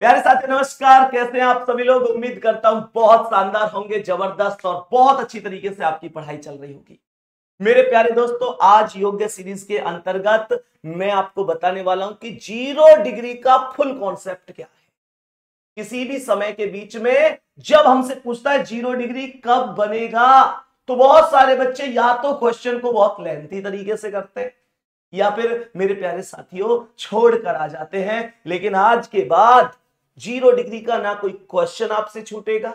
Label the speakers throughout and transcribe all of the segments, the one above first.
Speaker 1: प्यारे साथी नमस्कार, कैसे हैं आप सभी लोग। उम्मीद करता हूं बहुत शानदार होंगे, जबरदस्त और बहुत अच्छी तरीके से आपकी पढ़ाई चल रही होगी। मेरे प्यारे दोस्तों, आज योग्य सीरीज के अंतर्गत मैं आपको बताने वाला हूं कि 0 डिग्री का फुल कॉन्सेप्ट क्या है। किसी भी समय के बीच में जब हमसे पूछता है 0 डिग्री कब बनेगा, तो बहुत सारे बच्चे या तो क्वेश्चन को बहुत लेंथी तरीके से करते हैं या फिर मेरे प्यारे साथियों छोड़कर आ जाते हैं। लेकिन आज के बाद 0 डिग्री का ना कोई क्वेश्चन आपसे छूटेगा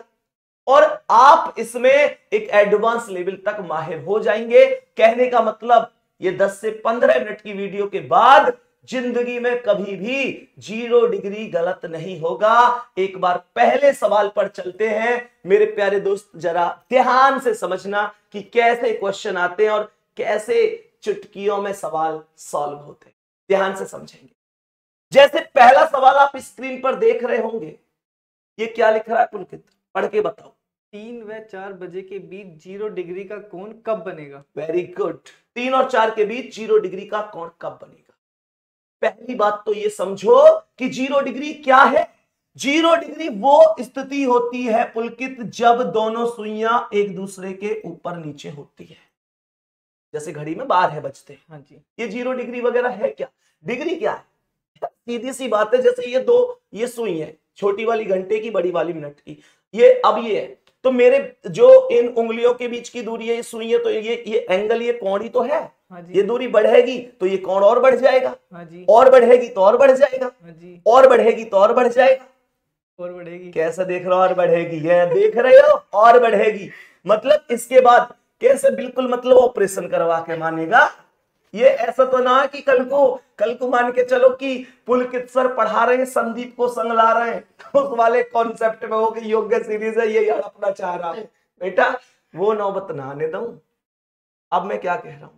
Speaker 1: और आप इसमें एक एडवांस लेवल तक माहिर हो जाएंगे। कहने का मतलब ये 10 से 15 मिनट की वीडियो के बाद जिंदगी में कभी भी 0 डिग्री गलत नहीं होगा। एक बार पहले सवाल पर चलते हैं मेरे प्यारे दोस्त, जरा ध्यान से समझना कि कैसे क्वेश्चन आते हैं और कैसे चुटकियों में सवाल सॉल्व होते हैं। ध्यान से समझेंगे। जैसे पहला सवाल आप स्क्रीन पर देख रहे होंगे, ये क्या लिख रहा है पुलकित, पढ़ के बताओ।
Speaker 2: 3 व 4 बजे के बीच 0 डिग्री का कोण कब बनेगा?
Speaker 1: Very good. 3 और 4 के बीच 0 डिग्री का कोण कब बनेगा। पहली बात तो ये समझो कि 0 डिग्री क्या है। 0 डिग्री वो स्थिति होती है पुलकित जब दोनों सुइयां एक दूसरे के ऊपर नीचे होती है। जैसे घड़ी में 12 बजते हैं,
Speaker 2: हाँ जी,
Speaker 1: ये 0 डिग्री वगैरह है क्या? डिग्री क्या है? सीधी सी बात है। जैसे ये सुई है, छोटी वाली घंटे की, बड़ी वाली मिनट की। ये अब ये है, तो मेरे जो इन उंगलियों के बीच की दूरी है, ये सुई है, तो ये एंगल, ये कोण ही तो है।
Speaker 2: हाँ जी,
Speaker 1: ये दूरी बढ़ेगी तो ये कोण और बढ़ जाएगा,
Speaker 2: हाँ जी,
Speaker 1: और बढ़ेगी तो और बढ़ जाएगा,
Speaker 2: हाँ जी,
Speaker 1: और बढ़ेगी तो और बढ़ जाएगा।
Speaker 2: और बढ़ेगी।
Speaker 1: कैसे देख रहे हो? और बढ़ेगी, ये देख रहे हो? और बढ़ेगी मतलब इसके बाद कैसे, बिल्कुल मतलब ऑपरेशन करवा के मानेगा। ये ऐसा तो ना कि कल को मान के चलो कि पुलकित सर पढ़ा रहे हैं, संदीप को संग ला रहे हैं उस वाले कॉन्सेप्ट में हो कि योग्य सीरीज है, ये यार अपना चाह रहा है। बेटा वो नौबत ना आने दूं। अब मैं क्या कह रहा हूं,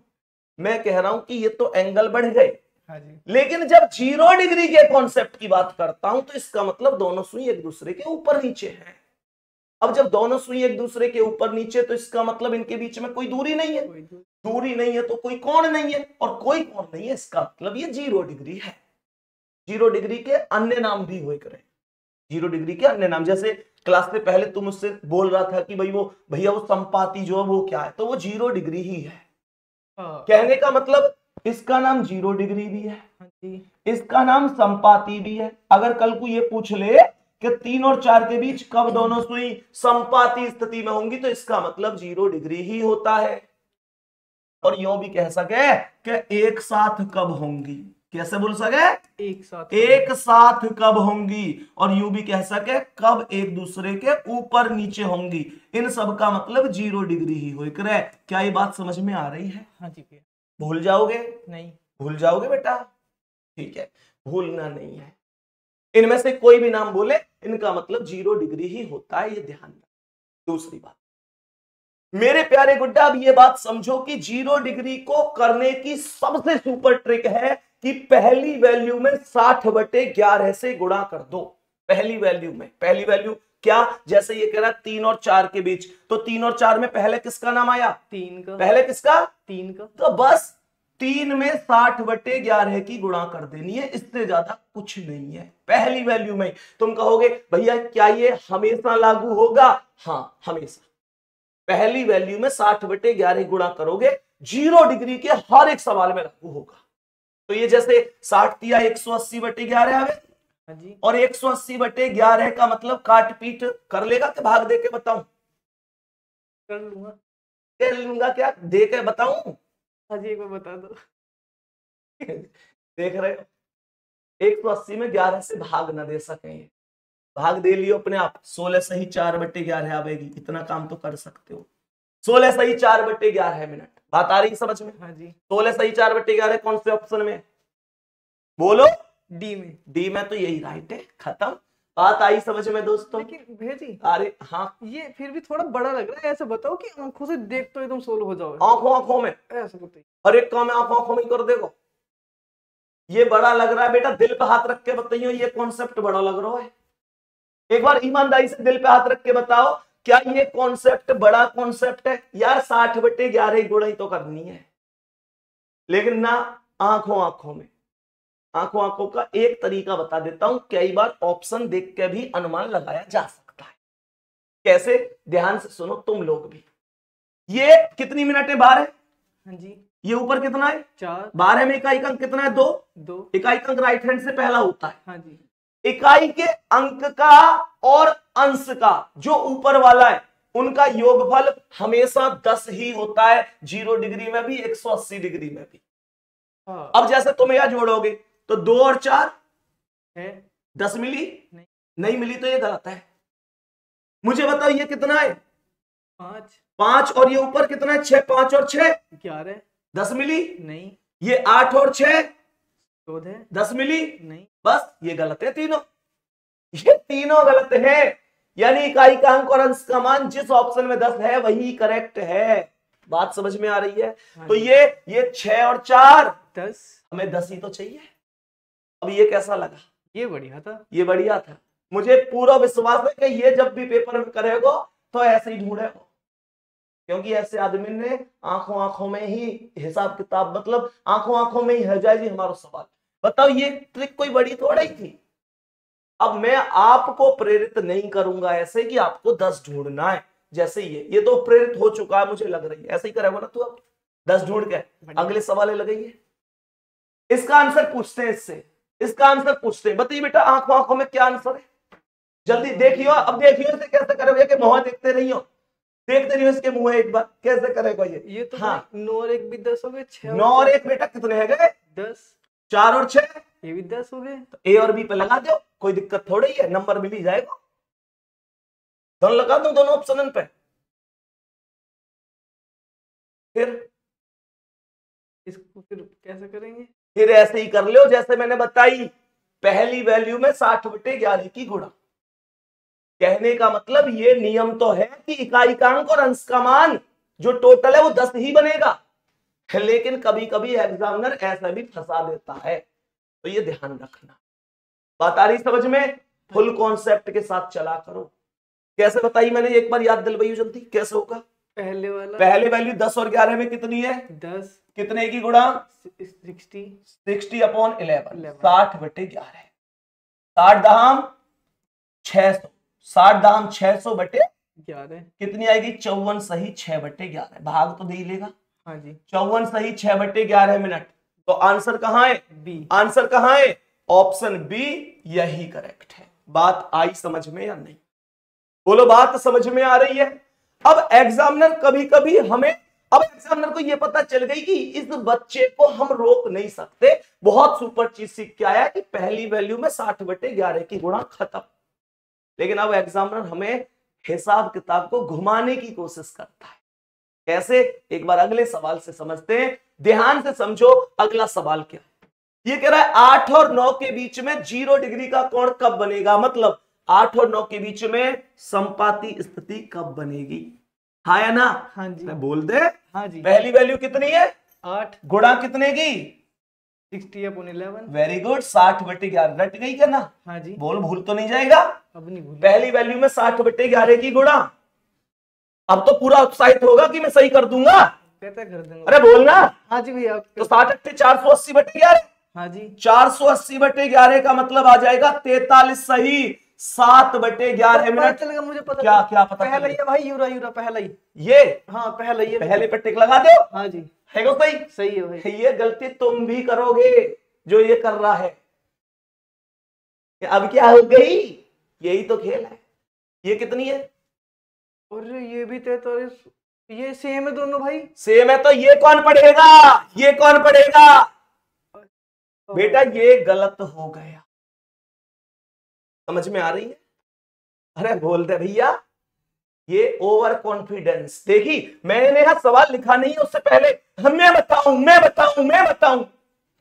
Speaker 1: मैं कह रहा हूं कि ये तो एंगल बढ़ गए,
Speaker 2: हाँ जी,
Speaker 1: लेकिन जब 0 डिग्री के कॉन्सेप्ट की बात करता हूं तो इसका मतलब दोनों सुई एक दूसरे के ऊपर नीचे हैं। अब जब दोनों सुई एक दूसरे के ऊपर नीचे, तो इसका मतलब इनके बीच में कोई दूरी नहीं है। दूरी नहीं है तो कोई कोण नहीं है, और कोई कोण नहीं है, इसका मतलब ये 0 डिग्री है। 0 डिग्री के अन्य नाम भी हुए करें। 0 डिग्री के अन्य नाम, जैसे क्लास में पहले तुम मुझसे बोल रहा था कि भाई वो भैया वो संपाती जो है वो क्या है, तो वो 0 डिग्री ही है।
Speaker 2: हाँ,
Speaker 1: कहने का मतलब इसका नाम 0 डिग्री भी है,
Speaker 2: हाँ जी,
Speaker 1: इसका नाम संपाती भी है। अगर कल को ये पूछ ले कि 3 और 4 के बीच कब दोनों सुई संपाती स्थिति में होंगी, तो इसका मतलब 0 डिग्री ही होता है। और यूं भी कह सके कि एक साथ कब होंगी। कैसे बोल सके? एक साथ कब होंगी। और यूं भी कह सके कब एक दूसरे के ऊपर नीचे होंगी। इन सब का मतलब 0 डिग्री ही हो करे। क्या ये बात समझ में आ रही है?
Speaker 2: हाँ जी भैया।
Speaker 1: भूल जाओगे?
Speaker 2: नहीं,
Speaker 1: भूल जाओगे बेटा? ठीक है, भूलना नहीं है। इनमें से कोई भी नाम बोले, इनका मतलब 0 डिग्री ही होता है, ये ध्यान रखना। दूसरी बात, मेरे प्यारे गुड्डा, अब ये बात समझो कि 0 डिग्री को करने की सबसे सुपर ट्रिक है कि पहली वैल्यू में 60/11 से गुणा कर दो। पहली वैल्यू में, पहली वैल्यू क्या? जैसे ये कह रहा 3 और 4 के बीच, तो 3 और 4 में पहले किसका नाम आया?
Speaker 2: 3 का।
Speaker 1: पहले किसका?
Speaker 2: 3 का।
Speaker 1: तो बस 3 में 60/11 की गुणा कर देनी है, इससे ज्यादा कुछ नहीं है पहली वैल्यू में। तुम कहोगे भैया क्या ये हमेशा लागू होगा? हाँ, हमेशा पहली वैल्यू में 60/11 गुणा करोगे, 0 डिग्री के हर एक सवाल में लागू होगा। तो ये जैसे 60 दिया 180/11 आवे,
Speaker 2: हाँ जी,
Speaker 1: और 180/11 का मतलब काट पीट कर लेगा कि भाग दे के बताऊं?
Speaker 2: कर लूंगा।
Speaker 1: कर लूंगा क्या? दे के बताऊं?
Speaker 2: हाँ जी, एक बार बता दो।
Speaker 1: देख रहे हो, 180 में 11 से भाग ना दे सके, भाग दे लियो अपने आप। 16 सही 4/11 आवेगी, इतना काम तो कर सकते हो। 16 सही 4/11 मिनट। बात आ रही समझ में?
Speaker 2: हाँ जी,
Speaker 1: 16 सही 4/11 कौन से ऑप्शन में? बोलो।
Speaker 2: डी में।
Speaker 1: डी में, तो यही राइट है। खत्म। बात आई समझ में दोस्तों?
Speaker 2: लेकिन भैया जी,
Speaker 1: अरे हाँ,
Speaker 2: ये फिर भी थोड़ा बड़ा लग रहा है। ऐसा बताओ कि आंखों से देख तो एकदम सोल्व हो जाओ।
Speaker 1: आंखों आंखों में,
Speaker 2: ऐसा बताइए।
Speaker 1: हर एक काम में आंखों आंखों में कर देगा। ये बड़ा लग रहा है बेटा, दिल पे हाथ रख के बताइए, ये कॉन्सेप्ट बड़ा लग रहा है। एक बार ईमानदारी से दिल पे हाथ रख के बताओ, क्या ये कॉन्सेप्ट बड़ा कॉन्सेप्ट है? यार 60/11 गुणा ही तो करनी है, लेकिन ना आंखों आंखों में। आंखों आंखों का एक तरीका बता देता हूं, कई बार ऑप्शन देख के भी अनुमान लगाया जा सकता है। कैसे, ध्यान से सुनो तुम लोग भी। ये कितनी मिनट है? 12।
Speaker 2: हाँ जी।
Speaker 1: ये ऊपर कितना है?
Speaker 2: 4।
Speaker 1: 12 में इकाई का अंक कितना है? 2।
Speaker 2: 2।
Speaker 1: इकाई का अंक राइट हैंड से पहला होता है।
Speaker 2: हाँ जी।
Speaker 1: इकाई के अंक का और अंश का जो ऊपर वाला है उनका योगफल हमेशा 10 ही होता है, 0 डिग्री में भी 180 डिग्री में भी।
Speaker 2: हाँ।
Speaker 1: अब जैसे तुम यह जोड़ोगे तो 2 और 4
Speaker 2: है
Speaker 1: 10 मिली,
Speaker 2: नहीं
Speaker 1: मिली तो ये गलत है। मुझे बताओ ये कितना है?
Speaker 2: 5।
Speaker 1: 5 और ये ऊपर कितना है? 6। 5 और 6
Speaker 2: 11।
Speaker 1: 10 मिली
Speaker 2: नहीं।
Speaker 1: ये 8 और 6
Speaker 2: 14।
Speaker 1: 10 मिली
Speaker 2: नहीं।
Speaker 1: बस ये गलत है तीनों, ये तीनों गलत है। यानी इकाई का अंक और अंश का मान जिस ऑप्शन में 10 है वही करेक्ट है। बात समझ में आ रही है?
Speaker 2: हाँ
Speaker 1: तो
Speaker 2: जी।
Speaker 1: ये 6 और 4
Speaker 2: 10।
Speaker 1: हमें 10 ही तो चाहिए। अब ये कैसा लगा?
Speaker 2: ये बढ़िया था।
Speaker 1: ये बढ़िया था। मुझे पूरा विश्वास है कि ये जब भी पेपर में करेगा तो ऐसे ही ढूंढेगा, क्योंकि ऐसे आदमी ने आंखों आंखों में ही हिसाब किताब, मतलब आंखों आंखों में ही है जाए जी हमारा सवाल। बताओ ये ट्रिक कोई बड़ी थोड़ी थी। अब मैं आपको प्रेरित नहीं करूंगा ऐसे कि आपको 10 ढूंढना है, जैसे ये तो प्रेरित हो चुका है मुझे लग रही है, ऐसे ही करेगा ना तू। अब 10 ढूंढ के अगले सवाल लगाइए। इसका आंसर पूछते हैं इससे, इसका आंसर पूछते हैं। बताइए बेटा आंखों आंखों में क्या आंसर है? जल्दी देखियो। अब देखियो इसे कैसे करोगे कि मुंह देखते रहियो, देखते रहियो इसके मुंह एक बार कैसे करेगा ये
Speaker 2: तो
Speaker 1: हाँ
Speaker 2: 9 और 1 भी 10 हो गए।
Speaker 1: 9 और 1 बेटा कितने है गए?
Speaker 2: 10।
Speaker 1: 4 और 6
Speaker 2: ये भी 10 हो गए।
Speaker 1: तो ए और बी पे लगा दो, कोई दिक्कत थोड़ी है, नंबर मिल ही जाएगा। दोनों लगा दो, दोनों ऑप्शन पे। फिर
Speaker 2: इसको फिर कैसे करेंगे?
Speaker 1: फिर ऐसे ही कर लो जैसे मैंने बताई, पहली वैल्यू में 60/11 की गुणा। कहने का मतलब ये नियम तो है कि इकाई का अंक और अंश का मान जो टोटल है वो 10 ही बनेगा, लेकिन कभी कभी एग्जामिनर ऐसा भी फंसा देता है, तो ये ध्यान रखना। बात आ रही समझ में? फुल कॉन्सेप्ट के साथ चला करो। कैसे बताई मैंने, एक बार याद दिलवाइयो जल्दी, कैसे होगा? पहले वैल्यू 10 और 11 में कितनी है?
Speaker 2: 10।
Speaker 1: कितने की गुणा?
Speaker 2: 60/11
Speaker 1: 60/11। 60 दहाम 600, 60 दहाम 600/11 कितनी आएगी? 54 सही 6/11। भाग तो दे ही लेगा।
Speaker 2: हाँ जी।
Speaker 1: 54 सही 6/11 मिनट। तो आंसर कहां है?
Speaker 2: बी।
Speaker 1: आंसर कहां है? ऑप्शन बी यही करेक्ट है। बात आई समझ में या नहीं? बोलो बात समझ में आ रही है? अब एग्जामिनर कभी कभी हमें, अब एग्जामिनर को यह पता चल गई कि इस बच्चे को हम रोक नहीं सकते, बहुत सुपर चीज सीख के आया कि पहली वैल्यू में 60/11 की गुणा खत्म। लेकिन अब एग्जामिनर हमें हिसाब किताब को घुमाने की कोशिश करता है। कैसे? एक बार अगले सवाल से समझते हैं, ध्यान से समझो। अगला सवाल क्या है? ये कह रहा है 8 और 9 के बीच में 0 डिग्री का कोण कब बनेगा? मतलब 8 और 9 के बीच में समपाती स्थिति कब बनेगी? हाँ या ना?
Speaker 2: हाँ जी।
Speaker 1: बोल दे।
Speaker 2: हाँ जी।
Speaker 1: पहली वैल्यू कितनी है?
Speaker 2: 8।
Speaker 1: गुणा कितने की?
Speaker 2: 60/11।
Speaker 1: Very good. 60/11 रट गई क्या ना?
Speaker 2: हाँ जी।
Speaker 1: बोल भूल तो नहीं जाएगा?
Speaker 2: अब नहीं भूल।
Speaker 1: पहली वैल्यू में 60/11 की गुणा। अब तो पूरा उत्साहित होगा कि मैं सही कर दूंगा।
Speaker 2: कैसे कर देंगे?
Speaker 1: अरे बोलना।
Speaker 2: हाँ जी भैया।
Speaker 1: तो 60 480/11।
Speaker 2: हाँ जी।
Speaker 1: 480/11 का मतलब आ जाएगा 43 सही 7/11 मिनट।
Speaker 2: चल गया मुझे पता।
Speaker 1: क्या पता?
Speaker 2: पहला ही है भाई, यूरा पहला ही।
Speaker 1: ये
Speaker 2: हाँ पहला ही है।
Speaker 1: पहले पे टिक लगा दो।
Speaker 2: हाँ जी।
Speaker 1: है को सही?
Speaker 2: सही है भाई।
Speaker 1: ये गलती तुम भी करोगे जो ये कर रहा है। अब क्या हो गई? यही तो खेल है। ये कितनी है?
Speaker 2: और ये भी 43। ये सेम है दोनों भाई।
Speaker 1: सेम है तो ये कौन पढ़ेगा? ये कौन पढ़ेगा? बेटा ये गलत हो गया। समझ में आ रही है? अरे बोल दे भैया, ये ओवर कॉन्फिडेंस। देखी मैंने यहां सवाल लिखा नहीं है उससे पहले मैं बताऊं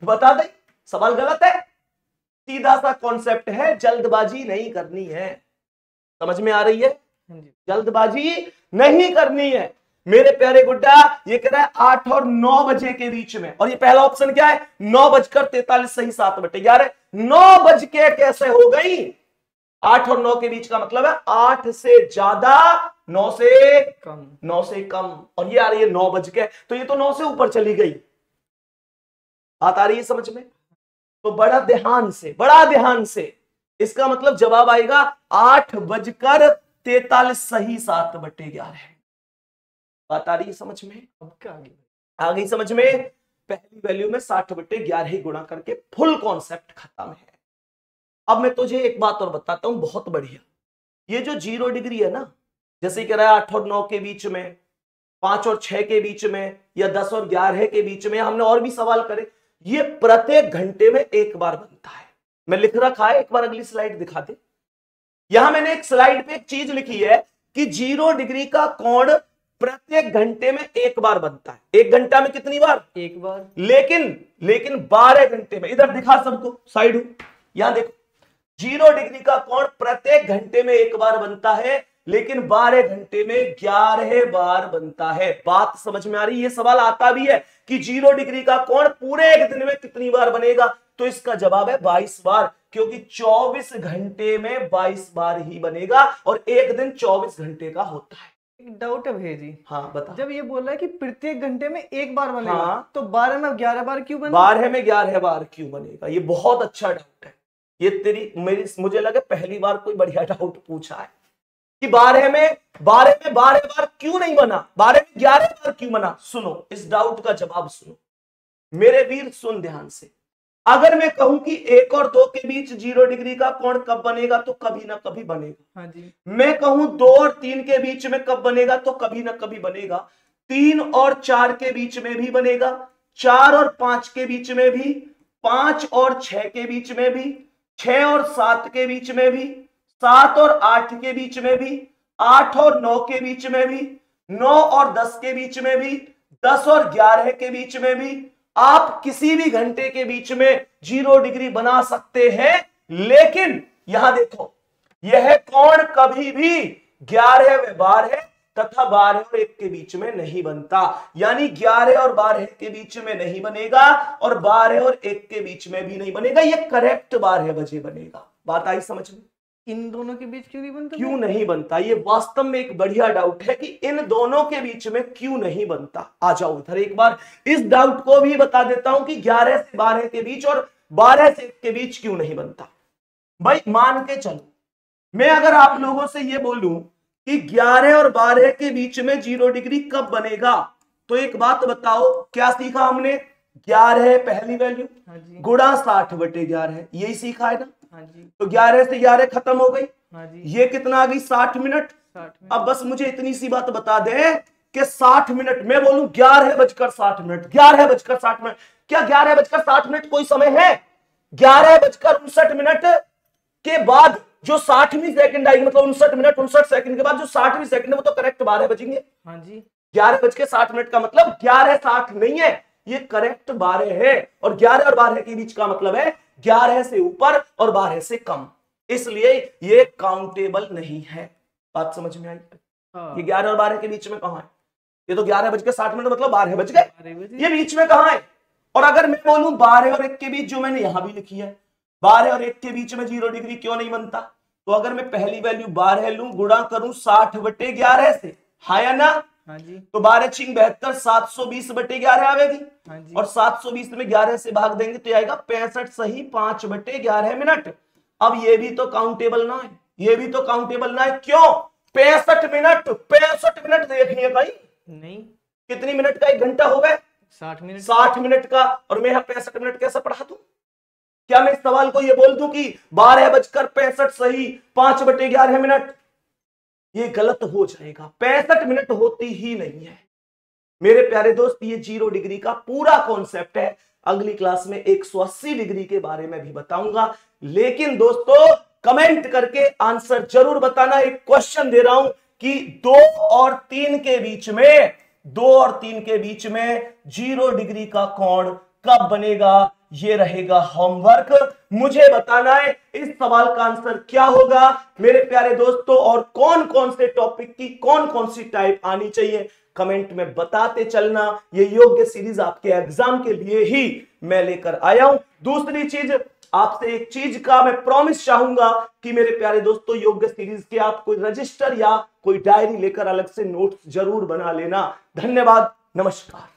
Speaker 1: बता दे सवाल गलत है। सीधा सा कॉन्सेप्ट है, जल्दबाजी नहीं करनी है। समझ में आ रही है? जल्दबाजी नहीं करनी है मेरे प्यारे गुड्डा। ये कह रहा है 8 और 9 बजे के बीच में, और ये पहला ऑप्शन क्या है? 9:43 सही 7/11। 9 बज के कैसे हो गई? 8 और 9 के बीच का मतलब है 8 से ज्यादा 9 से कम, 9 से कम। और ये आ रही है 9 बज के, तो ये तो 9 से ऊपर चली गई। बात आ रही है समझ में? तो बड़ा ध्यान से इसका मतलब जवाब आएगा 8:43 सही 7/11। बात आ रही है समझ में?
Speaker 2: अब क्या आगे?
Speaker 1: आ गई समझ में? पहली वैल्यू में 60/11 ही गुणा करके फुल कॉन्सेप्ट खत्म है। अब मैं तुझे एक बात और बताता हूं बहुत बढ़िया। ये जो 0 डिग्री है ना, जैसे कह रहा है 8 और 9 के बीच में, 5 और 6 के बीच में, या 10 और 11 के बीच में, हमने और भी सवाल करे, ये प्रत्येक घंटे में एक बार बनता है। मैं लिख रखा है, एक बार अगली स्लाइड दिखा दे। यहां मैंने एक स्लाइड पे एक चीज लिखी है कि 0 डिग्री का कोण प्रत्येक घंटे में एक बार बनता है। एक घंटा में कितनी बार?
Speaker 2: एक बार।
Speaker 1: लेकिन 12 घंटे में, इधर दिखा सबको, साइड हूं, यहां देखो, 0 डिग्री का कोण प्रत्येक घंटे में एक बार बनता है, लेकिन 12 घंटे में 11 बार बनता है। बात समझ में आ रही है? ये सवाल आता भी है कि 0 डिग्री का कोण पूरे एक दिन में कितनी बार बनेगा, तो इसका जवाब है 22 बार, क्योंकि 24 घंटे में 22 बार ही बनेगा और एक दिन 24 घंटे का होता है।
Speaker 2: एक डाउट है भैया जी।
Speaker 1: हाँ बता।
Speaker 2: जब ये बोल रहा है कि प्रत्येक घंटे में एक बार बनेगा,
Speaker 1: हाँ,
Speaker 2: तो 12 में 11 बार क्यों बनेगा?
Speaker 1: 12 में 11 बार क्यों बनेगा? ये बहुत अच्छा डाउट है। ये मुझे लगे पहली बार कोई बढ़िया डाउट पूछा है कि 12 में 12 बार क्यों नहीं बना, 12 में 11 बार क्यों बना। सुनो, इस डाउट का जवाब सुनो मेरे वीर, सुन ध्यान से। अगर मैं कहूं कि 1 और 2 के बीच 0 डिग्री का कोण कब बनेगा, तो कभी ना कभी बनेगा।
Speaker 2: हाँ जी।
Speaker 1: मैं कहूं 2 और 3 के बीच में कब बनेगा, तो कभी ना कभी बनेगा। 3 और 4 के बीच में भी बनेगा, 4 और 5 के बीच में भी, 5 और 6 के बीच में भी, 6 और 7 के बीच में भी, 7 और 8 के बीच में भी, 8 और 9 के बीच में भी, 9 और 10 के बीच में भी, 10 और 11 के बीच में भी। आप किसी भी घंटे के बीच में 0 डिग्री बना सकते हैं, लेकिन यहां देखो, यह कोण कभी भी 11वें बार है तथा 12 और 1 के बीच में नहीं बनता। यानी 11 और 12 के बीच में नहीं बनेगा और 12 और 1 के बीच में भी नहीं बनेगा। यह करेक्ट 12 बजे बनेगा। बात आई समझ में?
Speaker 2: इन दोनों के बीच क्यों नहीं बनता?
Speaker 1: क्यों नहीं बनता? ये वास्तव में एक बढ़िया डाउट है कि इन दोनों के बीच में क्यों नहीं बनता। आ जाओ इधर, एक बार इस डाउट को भी बता देता हूं कि 11 से 12 के बीच और 12 से 1 के बीच क्यों नहीं बनता। भाई मान के चलो, मैं अगर आप लोगों से ये बोलूं कि 11 और 12 के बीच में 0 डिग्री कब बनेगा, तो एक बात बताओ, क्या सीखा हमने? 11 पहली वैल्यू गुणा 60/11, यही सीखा है ना?
Speaker 2: हाँ जी।
Speaker 1: तो 11 से 11 खत्म हो गई।
Speaker 2: हाँ जी।
Speaker 1: ये कितना आ गई? 60 मिनट। अब बस मुझे इतनी सी बात बता दे कि 60 मिनट, मैं बोलूं 11:60, 11:60, क्या 11:60 कोई समय है? 11:59 के बाद जो 60वीं सेकंड आएगी, मतलब 59 मिनट 59 सेकंड के बाद जो 60वीं सेकंड है, वो तो करेक्ट 12 बजेंगे।
Speaker 2: हाँ जी।
Speaker 1: 11:60 का मतलब 11:60 नहीं है, ये करेक्ट 12 है। और 11 और 12 के बीच का मतलब है 11 से ऊपर और 12 से कम, इसलिए ये काउंटेबल नहीं है। बात समझ में आई? ये 11 और 12 के बीच में कहां है? ये तो 11:60 मतलब 12 बज गए, ये बीच में कहां है? और अगर मैं बोलूं 12 और 1 के बीच, जो मैंने यहां भी लिखी है, 12 और 1 के बीच में 0 डिग्री क्यों नहीं बनता, तो अगर मैं पहली वैल्यू 12 लूं, गुणा करूं 60/11 से, हाँ या ना?
Speaker 2: हाँ जी।
Speaker 1: तो 12 छिंग 72, 720/11 आवेगी।
Speaker 2: हाँ जी।
Speaker 1: और 720 में 11 से भाग देंगे तो आएगा 65 सही 5/11 मिनट। अब ये भी तो काउंटेबल ना है, ये भी तो काउंटेबल ना है। क्यों? 65 मिनट देखिए भाई, नहीं, कितनी मिनट का एक घंटा हो गए?
Speaker 2: 60 मिनट।
Speaker 1: 60 मिनट का, और मैं 65 मिनट कैसे पढ़ा दूं? क्या मैं इस सवाल को ये बोल दूं कि 12:65 सही 5/11 मिनट? ये गलत हो जाएगा। 65 मिनट होती ही नहीं है मेरे प्यारे दोस्त। ये 0 डिग्री का पूरा कॉन्सेप्ट है। अगली क्लास में 180 डिग्री के बारे में भी बताऊंगा। लेकिन दोस्तों कमेंट करके आंसर जरूर बताना। एक क्वेश्चन दे रहा हूं कि 2 और 3 के बीच में, 2 और 3 के बीच में 0 डिग्री का कोण कब बनेगा, ये रहेगा होमवर्क। मुझे बताना है इस सवाल का आंसर क्या होगा मेरे प्यारे दोस्तों, और कौन कौन से टॉपिक की कौन कौन सी टाइप आनी चाहिए, कमेंट में बताते चलना। ये योग्य सीरीज आपके एग्जाम के लिए ही मैं लेकर आया हूं। दूसरी चीज, आपसे एक चीज का मैं प्रॉमिस चाहूंगा कि मेरे प्यारे दोस्तों, योग्य सीरीज के आप कोई रजिस्टर या कोई डायरी लेकर अलग से नोट्स जरूर बना लेना। धन्यवाद, नमस्कार।